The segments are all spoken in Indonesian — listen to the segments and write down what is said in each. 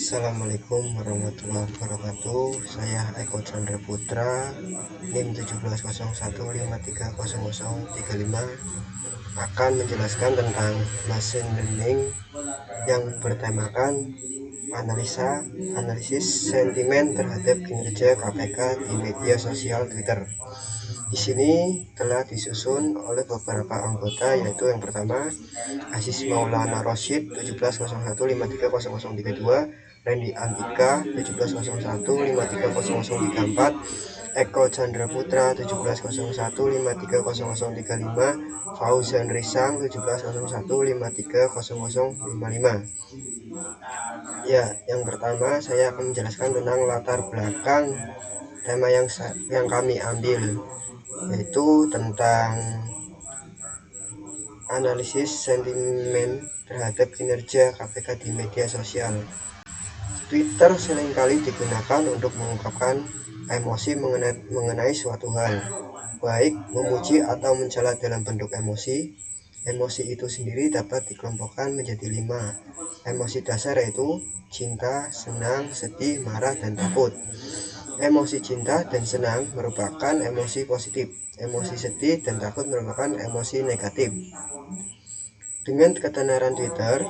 Assalamualaikum warahmatullahi wabarakatuh. Saya Eko Chandra Putra, NIM 1701530035, akan menjelaskan tentang machine learning yang bertemakan analisis sentimen terhadap kinerja KPK di media sosial Twitter. Di sini telah disusun oleh beberapa anggota, yaitu yang pertama Aziz Maulana Rosyid 1701530032, Randy Andika 1701530034, Eko Chandra Putra 1701530035, Fauzan Risang 1701530055. Ya, yang pertama saya akan menjelaskan tentang latar belakang tema yang kami ambil, yaitu tentang analisis sentimen terhadap kinerja KPK di media sosial. Twitter seringkali digunakan untuk mengungkapkan emosi mengenai suatu hal, baik memuji atau mencela dalam bentuk emosi. Emosi itu sendiri dapat dikelompokkan menjadi 5. Emosi dasar yaitu cinta, senang, sedih, marah, dan takut. Emosi cinta dan senang merupakan emosi positif. Emosi sedih dan takut merupakan emosi negatif. Dengan ketenaran Twitter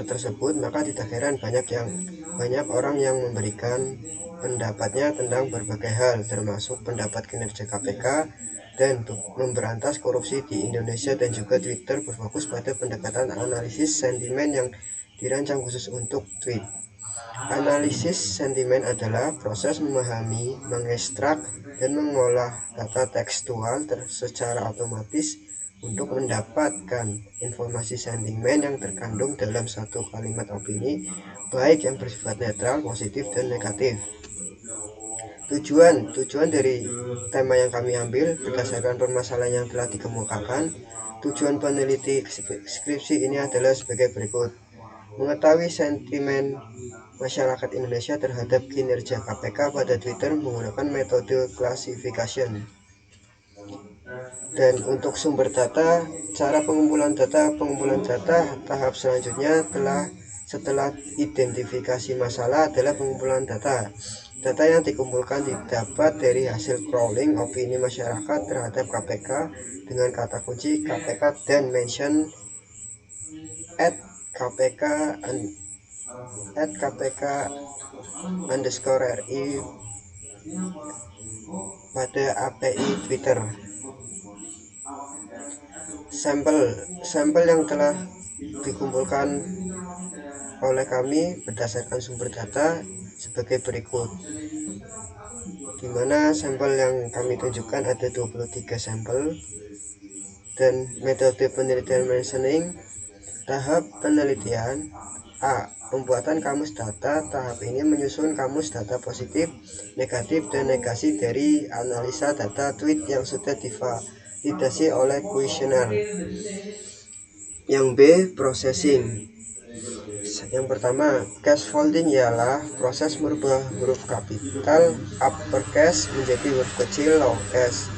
tersebut, maka tidak heran banyak orang yang memberikan pendapatnya tentang berbagai hal, termasuk pendapat kinerja KPK dan memberantas korupsi di Indonesia. Dan juga Twitter berfokus pada pendekatan analisis sentimen yang dirancang khusus untuk tweet. Analisis sentimen adalah proses memahami, mengekstrak, dan mengolah data tekstual secara otomatis untuk mendapatkan informasi sentimen yang terkandung dalam satu kalimat opini, baik yang bersifat netral, positif, dan negatif. Tujuan dari tema yang kami ambil berdasarkan permasalahan yang telah dikemukakan. Tujuan peneliti skripsi ini adalah sebagai berikut: mengetahui sentimen masyarakat Indonesia terhadap kinerja KPK pada Twitter menggunakan metode classification. Dan untuk sumber data, cara pengumpulan data tahap selanjutnya setelah identifikasi masalah adalah pengumpulan data. Data yang dikumpulkan didapat dari hasil crawling opini masyarakat terhadap KPK dengan kata kunci KPK dan mention @kpk_ri pada API Twitter. Sampel yang telah dikumpulkan oleh kami berdasarkan sumber data sebagai berikut, di mana sampel yang kami tunjukkan ada 23 sampel. Dan metode penelitian mentioning. Tahap penelitian: A. Pembuatan kamus data. Tahap ini menyusun kamus data positif, negatif, dan negasi dari analisa data tweet yang sudah divalidasi oleh kuesioner. Yang B. Processing. Yang pertama, case-folding ialah proses merubah huruf kapital uppercase menjadi huruf kecil lowercase.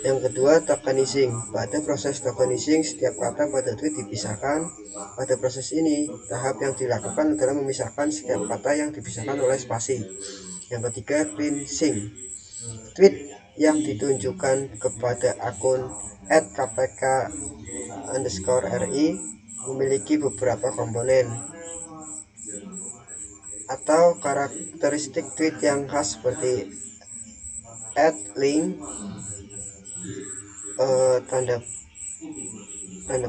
Yang kedua, tokenizing. Pada proses tokenizing, setiap kata pada tweet dipisahkan. Pada proses ini, tahap yang dilakukan adalah memisahkan setiap kata yang dipisahkan oleh spasi. Yang ketiga, cleansing. Tweet yang ditunjukkan kepada akun @kpk_ri memiliki beberapa komponen atau karakteristik tweet yang khas seperti @link, tanda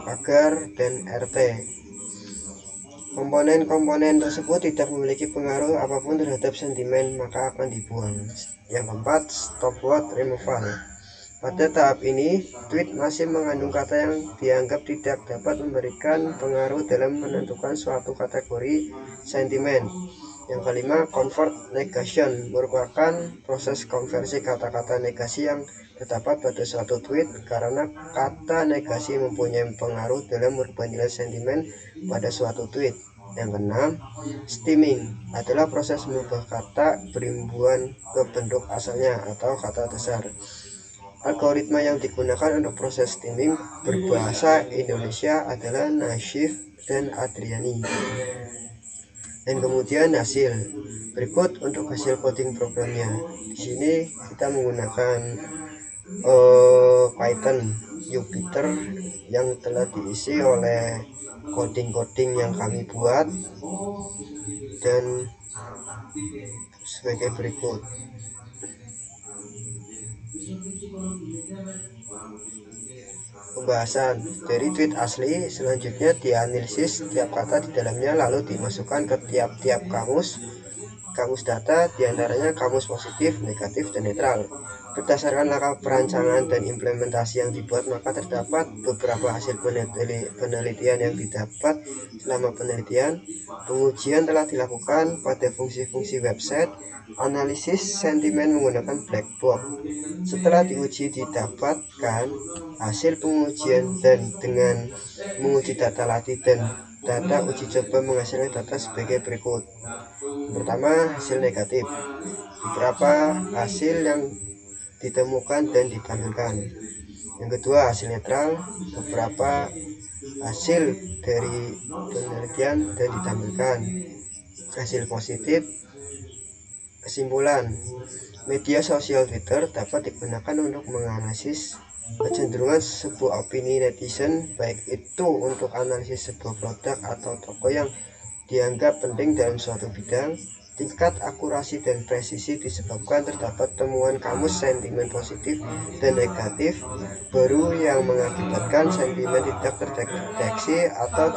pagar, dan RT. Komponen-komponen tersebut tidak memiliki pengaruh apapun terhadap sentimen, maka akan dibuang. Yang keempat, stop word removal. Pada tahap ini, tweet masih mengandung kata yang dianggap tidak dapat memberikan pengaruh dalam menentukan suatu kategori sentimen. Yang kelima, convert negation merupakan proses konversi kata-kata negasi yang terdapat pada suatu tweet karena kata negasi mempunyai pengaruh dalam merubah nilai sentimen pada suatu tweet. Yang keenam, stemming adalah proses mengubah kata berimbuan ke bentuk asalnya atau kata dasar. Algoritma yang digunakan untuk proses stemming berbahasa Indonesia adalah Nasyif dan Adriani. Dan kemudian hasil. Berikut untuk hasil coding programnya. Di sini kita menggunakan Python Jupyter yang telah diisi oleh coding-coding yang kami buat, dan sebagai berikut. Pembahasan dari tweet asli selanjutnya dianalisis tiap kata di dalamnya, lalu dimasukkan ke tiap-tiap kamus data, diantaranya kamus positif, negatif, dan netral. Berdasarkan langkah perancangan dan implementasi yang dibuat, maka terdapat beberapa hasil penelitian yang didapat. Selama penelitian, pengujian telah dilakukan pada fungsi-fungsi website, analisis sentimen menggunakan black box. Setelah diuji, didapatkan hasil pengujian dan dengan menguji data latih dan data uji coba menghasilkan data sebagai berikut. Pertama, hasil negatif. Beberapa hasil yang ditemukan dan ditampilkan. Yang kedua, hasil netral. Beberapa hasil dari penelitian dan ditampilkan. Hasil positif. Kesimpulan, media sosial Twitter dapat digunakan untuk menganalisis kecenderungan sebuah opini netizen, baik itu untuk analisis sebuah produk atau toko yang dianggap penting dalam suatu bidang. Tingkat akurasi dan presisi disebabkan terdapat temuan kamus sentimen positif dan negatif baru yang mengakibatkan sentimen tidak terdeteksi atau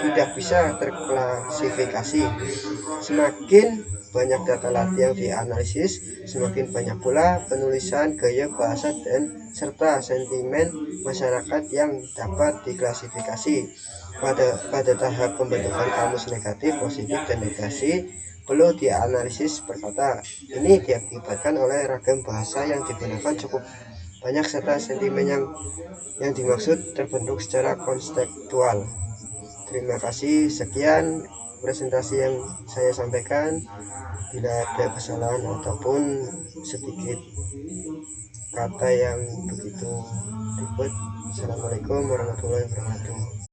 tidak bisa terklasifikasi. Semakin banyak data latih yang dianalisis, semakin banyak pula penulisan, gaya bahasa, dan serta sentimen masyarakat yang dapat diklasifikasi. Pada tahap pembentukan kamus negatif, positif, dan negasi perlu dianalisis per kata. Ini diakibatkan oleh ragam bahasa yang digunakan cukup banyak serta sentimen yang dimaksud terbentuk secara konstekstual. Terima kasih, sekian presentasi yang saya sampaikan. Bila ada kesalahan ataupun sedikit kata yang begitu ribet, Assalamualaikum warahmatullahi wabarakatuh.